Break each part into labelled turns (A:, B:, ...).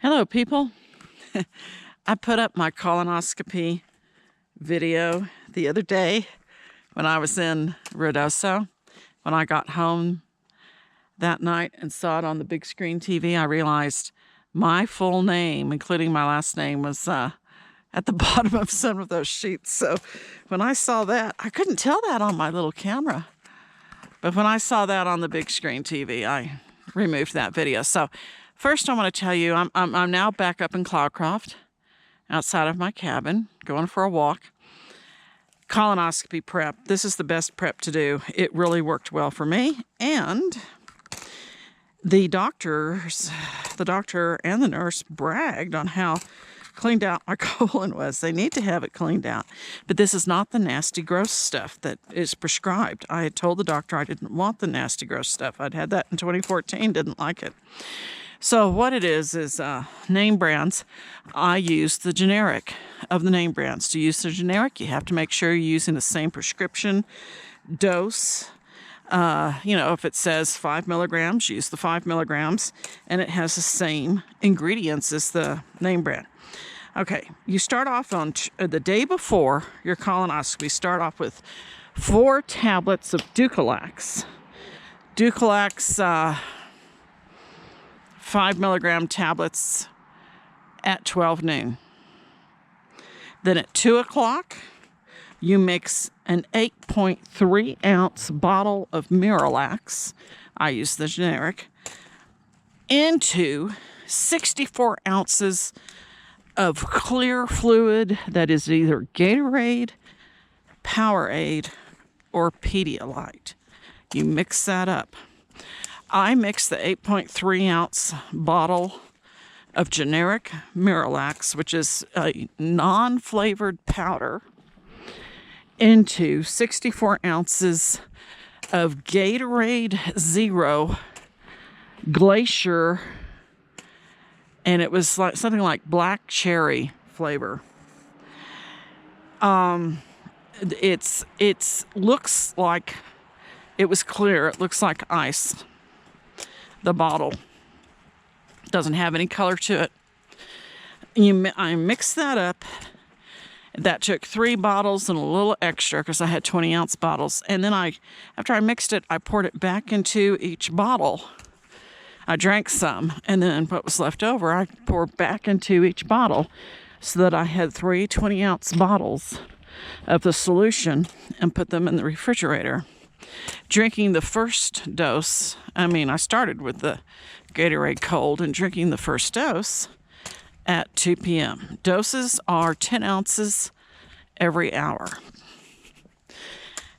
A: Hello, people. I put up my colonoscopy video the other day when I was in Ruidoso. When I got home that night and saw it on the big screen TV, I realized my full name, including my last name, was at the bottom of some of those sheets. So when I saw that, I couldn't tell that on my little camera. But when I saw that on the big screen TV, I removed that video. So first, I want to tell you, I'm now back up in Cloudcroft, outside of my cabin, going for a walk. Colonoscopy prep. This is the best prep to do. It really worked well for me. And the doctor and the nurse bragged on how cleaned out my colon was. They need to have it cleaned out. But this is not the nasty, gross stuff that is prescribed. I had told the doctor I didn't want the nasty, gross stuff. I'd had that in 2014, didn't like it. So what it is name brands. I use the generic of the name brands. To use the generic, you have to make sure you're using the same prescription dose. If it says 5 milligrams, use the 5 milligrams, and it has the same ingredients as the name brand. Okay, you start off on the day before your colonoscopy, start off with 4 tablets of Dulcolax. 5 milligram tablets at 12 noon. Then at 2 o'clock, you mix an 8.3 ounce bottle of Miralax, I use the generic, into 64 ounces of clear fluid that is either Gatorade, Powerade, or Pedialyte. You mix that up. I mix the 8.3 ounce bottle of generic Miralax, which is a non-flavored powder, into 64 ounces of Gatorade Zero Glacier, and it was like something like black cherry flavor. It looks like it was clear. It looks like ice. The bottle doesn't have any color to it. I mixed that up. That took 3 bottles and a little extra because I had 20 ounce bottles. And then after I mixed it, I poured it back into each bottle. I drank some, and then what was left over, I poured back into each bottle so that I had 3 20-ounce bottles of the solution and put them in the refrigerator. Drinking the first dose, I started with the Gatorade cold and drinking the first dose at 2 p.m. Doses are 10 ounces every hour.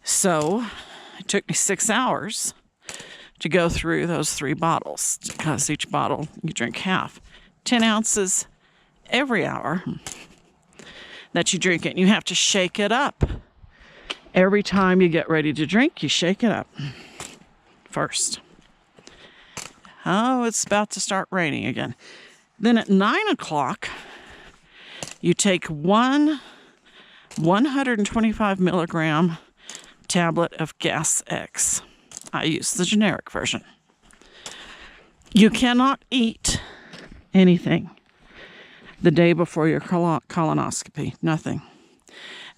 A: So it took me 6 hours to go through those 3 bottles, because each bottle you drink half. 10 ounces every hour that you drink it. And you have to shake it up. Every time you get ready to drink, you shake it up first. Oh, it's about to start raining again. Then at 9 o'clock, you take 125 milligram tablet of Gas X. I use the generic version. You cannot eat anything the day before your colonoscopy. Nothing.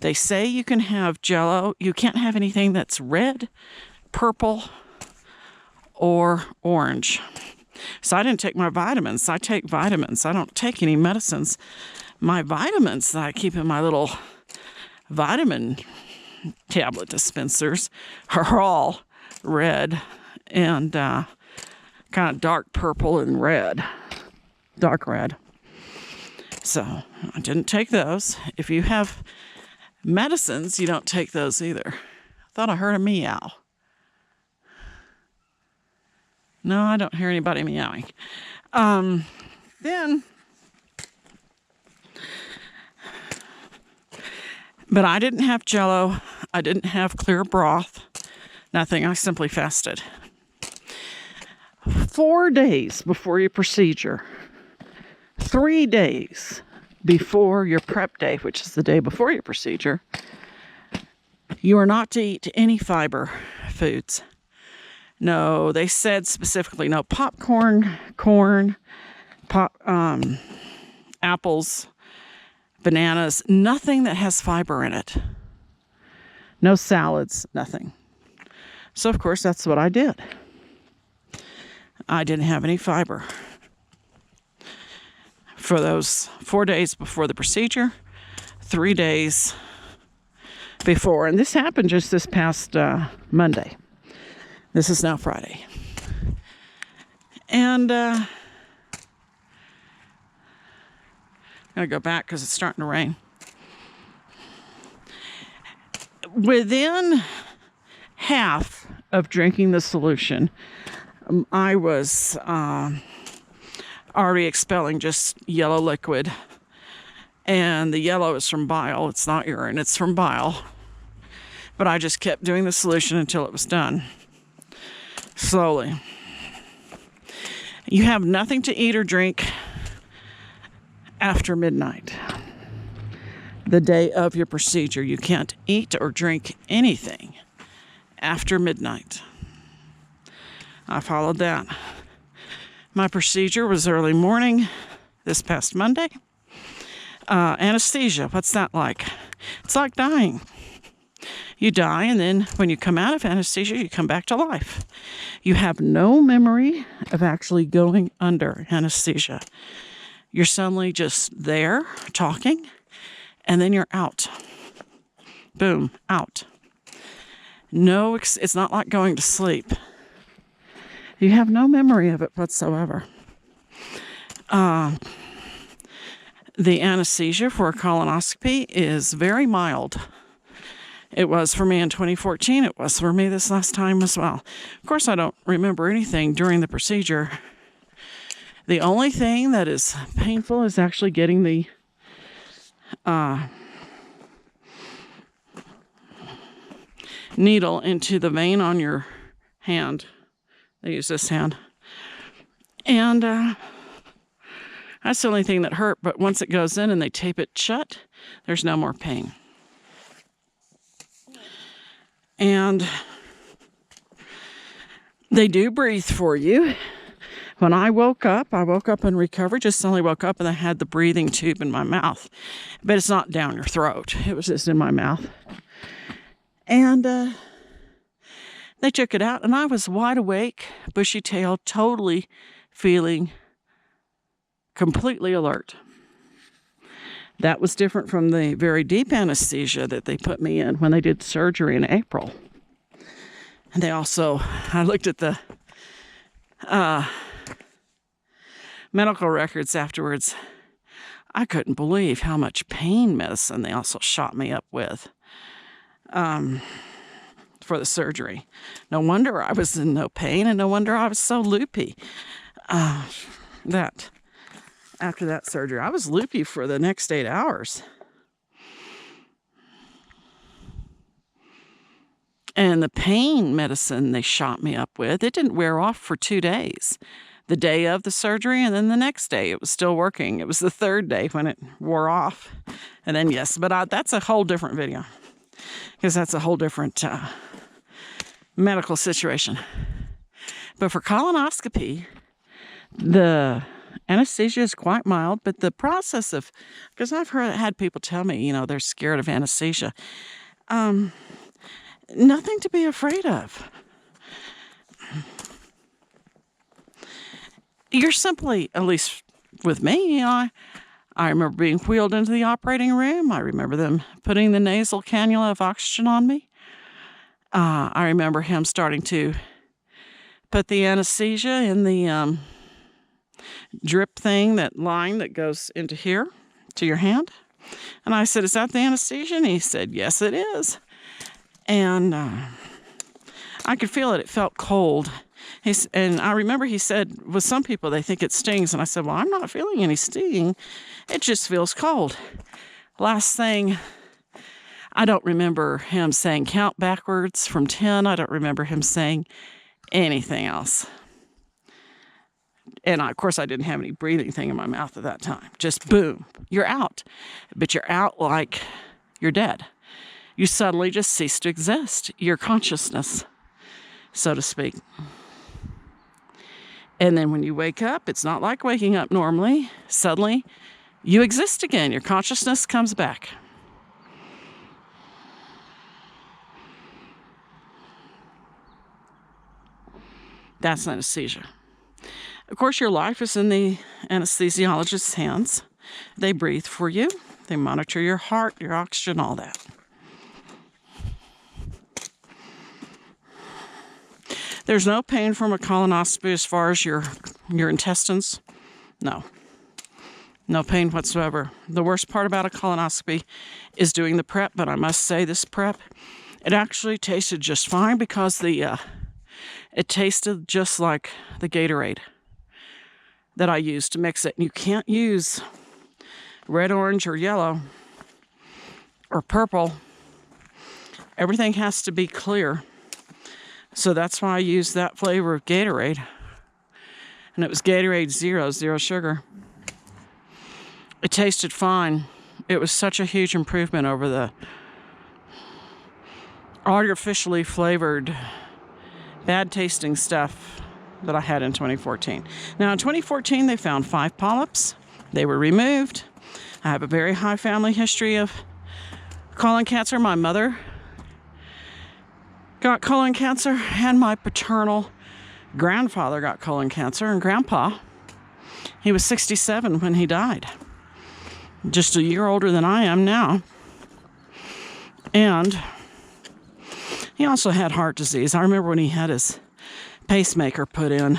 A: They say you can have Jell-O. You can't have anything that's red, purple, or orange. So I didn't take my vitamins. I take vitamins. I don't take any medicines. My vitamins that I keep in my little vitamin tablet dispensers are all red and kind of dark purple and red. Dark red. So I didn't take those. If you have medicines, you don't take those either. I thought I heard a meow. No, I don't hear anybody meowing. But I didn't have Jell-O. I didn't have clear broth. Nothing. I simply fasted. 4 days before your procedure. 3 days before your prep day, which is the day before your procedure, you are not to eat any fiber foods. No, they said specifically no popcorn, corn, apples, bananas, nothing that has fiber in it. No salads, nothing. So, of course, that's what I did. I didn't have any fiber for those 4 days before the procedure, 3 days before. And this happened just this past Monday. This is now Friday. And I'm going to go back because it's starting to rain. Within half of drinking the solution, I was already expelling just yellow liquid. And the yellow is from bile. It's not urine, it's from bile. But I just kept doing the solution until it was done. Slowly. You have nothing to eat or drink after midnight. The day of your procedure, you can't eat or drink anything after midnight. I followed that. My procedure was early morning this past Monday. Anesthesia, what's that like? It's like dying. You die, and then when you come out of anesthesia, you come back to life. You have no memory of actually going under anesthesia. You're suddenly just there talking, and then you're out. Boom, out. No, it's not like going to sleep. You have no memory of it whatsoever. The anesthesia for a colonoscopy is very mild. It was for me in 2014. It was for me this last time as well. Of course, I don't remember anything during the procedure. The only thing that is painful is actually getting the needle into the vein on your hand. They use this hand. And that's the only thing that hurt. But once it goes in and they tape it shut, there's no more pain. And they do breathe for you. When I woke up in recovery, just suddenly woke up and I had the breathing tube in my mouth. But it's not down your throat. It was just in my mouth. And they took it out and I was wide awake, bushy-tailed, totally feeling completely alert. That was different from the very deep anesthesia that they put me in when they did surgery in April. And they also, I looked at the medical records afterwards. I couldn't believe how much pain medicine they also shot me up with for the surgery. No wonder I was in no pain, and no wonder I was so loopy. After that surgery, I was loopy for the next 8 hours. And the pain medicine they shot me up with, it didn't wear off for 2 days. The day of the surgery, and then the next day it was still working. It was the third day when it wore off. And then, yes, but that's a whole different video. Because that's a whole different medical situation. But for colonoscopy, the anesthesia is quite mild, but the process of, because I've had people tell me, they're scared of anesthesia. Nothing to be afraid of. You're simply, at least with me, I remember being wheeled into the operating room. I remember them putting the nasal cannula of oxygen on me. I remember him starting to put the anesthesia in the drip thing, that line that goes into here to your hand. And I said, "Is that the anesthesia?" And he said, "Yes, it is." And I could feel it. It felt cold. And I remember he said, with some people, they think it stings. And I said, "Well, I'm not feeling any sting. It just feels cold." Last thing, I don't remember him saying count backwards from 10. I don't remember him saying anything else. And of course, I didn't have any breathing thing in my mouth at that time. Just boom, you're out. But you're out like you're dead. You suddenly just cease to exist. Your consciousness, so to speak. And then when you wake up, it's not like waking up normally. Suddenly, you exist again. Your consciousness comes back. That's anesthesia. Of course, your life is in the anesthesiologist's hands. They breathe for you. They monitor your heart, your oxygen, all that. There's no pain from a colonoscopy as far as your intestines. No. No pain whatsoever. The worst part about a colonoscopy is doing the prep, but I must say this prep, it actually tasted just fine because it tasted just like the Gatorade that I used to mix it. And you can't use red, orange, or yellow, or purple. Everything has to be clear. So that's why I used that flavor of Gatorade. And it was Gatorade Zero, zero sugar. It tasted fine. It was such a huge improvement over the artificially flavored, bad tasting stuff that I had in 2014. Now in 2014, they found 5 polyps. They were removed. I have a very high family history of colon cancer. My mother got colon cancer, and my paternal grandfather got colon cancer, and Grandpa, he was 67 when he died. Just a year older than I am now. And he also had heart disease. I remember when he had his pacemaker put in.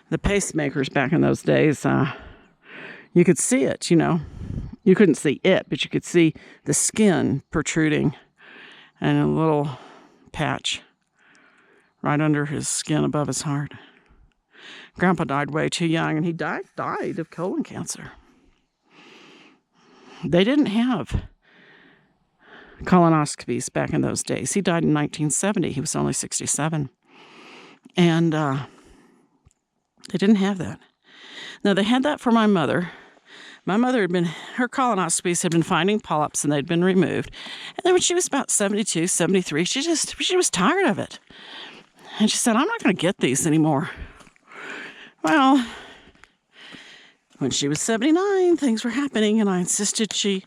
A: The pacemakers back in those days, you could see it, you know. You couldn't see it, but you could see the skin protruding and a little patch right under his skin above his heart. Grandpa died way too young, and he died of colon cancer. They didn't have colonoscopies back in those days. He died in 1970. He was only 67. And they didn't have that. Now, they had that for my mother. My mother her colonoscopies had been finding polyps, and they'd been removed. And then when she was about 72, 73, she was tired of it. And she said, I'm not going to get these anymore. Well, when she was 79, things were happening, and I insisted she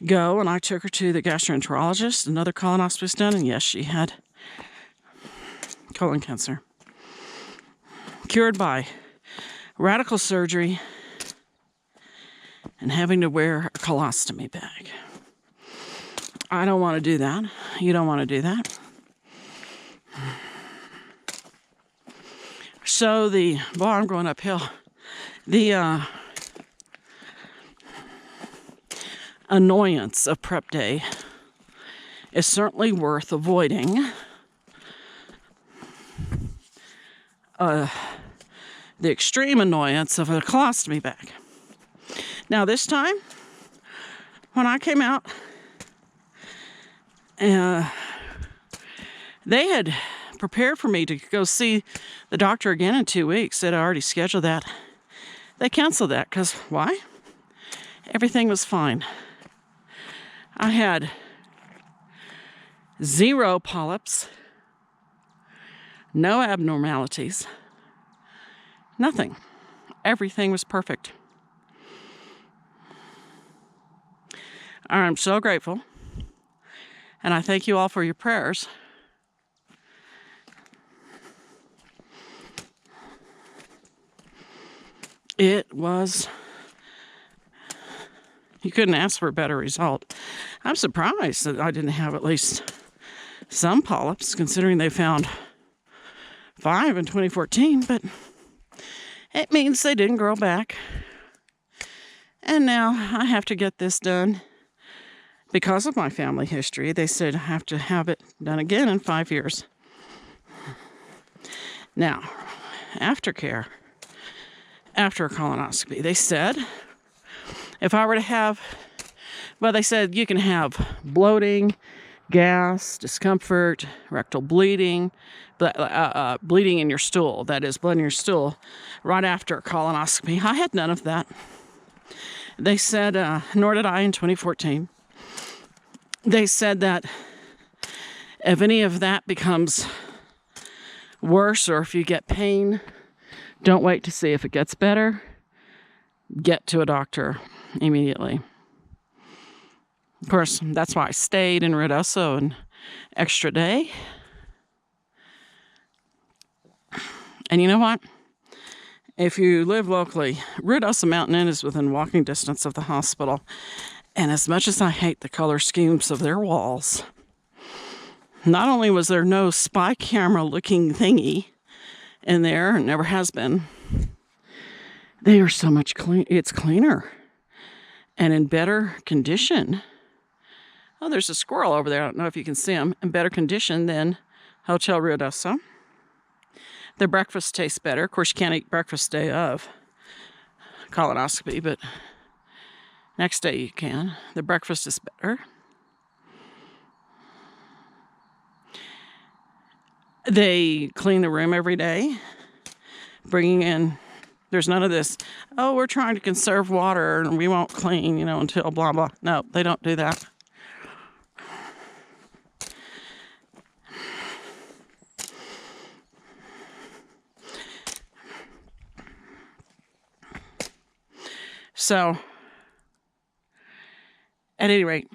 A: go, and I took her to the gastroenterologist. Another colonoscopy was done, and yes, she had colon cancer. Cured by radical surgery and having to wear a colostomy bag. I don't want to do that. You don't want to do that. So I'm going uphill. The annoyance of prep day is certainly worth avoiding. The extreme annoyance of a colostomy bag. Now this time, when I came out, they had prepared for me to go see the doctor again in 2 weeks. They'd already scheduled that. They canceled that because why? Everything was fine. I had 0 polyps, no abnormalities, nothing. Everything was perfect. I'm so grateful, and I thank you all for your prayers. You couldn't ask for a better result. I'm surprised that I didn't have at least some polyps, considering they found 5 in 2014, but it means they didn't grow back. And now I have to get this done. Because of my family history, they said I have to have it done again in 5 years. Now, aftercare, after a colonoscopy, they said if I were to have, they said you can have bloating, gas, discomfort, rectal bleeding, bleeding in your stool, that is, blood in your stool, right after a colonoscopy. I had none of that. They said, nor did I in 2014. They said that if any of that becomes worse, or if you get pain Don't wait to see if it gets better. Get to a doctor immediately. Of course, that's why I stayed in Ruidoso an extra day. And you know what? If you live locally, Ruidoso Mountain Inn is within walking distance of the hospital. And as much as I hate the color schemes of their walls, not only was there no spy camera looking thingy in there, and never has been, they are so much clean. It's cleaner and in better condition. Oh, there's a squirrel over there. I don't know if you can see him. In better condition than Hotel Ruidoso. Their breakfast tastes better. Of course, you can't eat breakfast day of colonoscopy, but next day you can. The breakfast is better. They clean the room every day, bringing in, there's none of this, oh, we're trying to conserve water and we won't clean, until blah, blah. No, they don't do that. So, at any rate,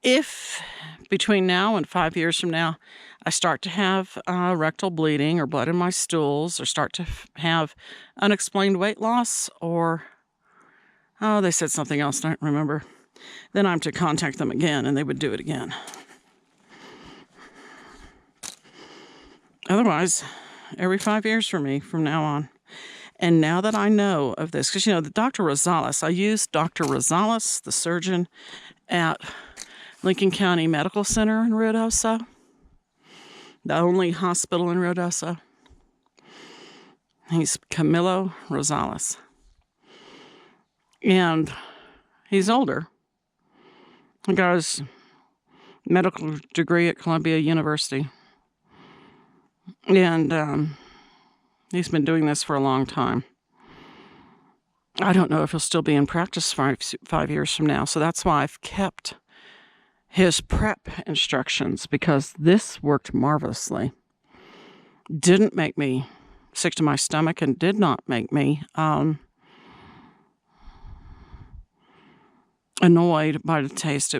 A: if between now and 5 years from now, I start to have rectal bleeding or blood in my stools, or start to have unexplained weight loss, or, they said something else, I don't remember, then I'm to contact them again, and they would do it again. Otherwise, every 5 years for me from now on. And now that I know of this, because, the Dr. Rosales, I used Dr. Rosales, the surgeon at Lincoln County Medical Center in Ruidoso, the only hospital in Ruidoso. He's Camilo Rosales. And he's older. He got his medical degree at Columbia University. And he's been doing this for a long time. I don't know if he'll still be in practice 5 years from now. So that's why I've kept his prep instructions, because this worked marvelously. Didn't make me sick to my stomach and did not make me annoyed by the taste.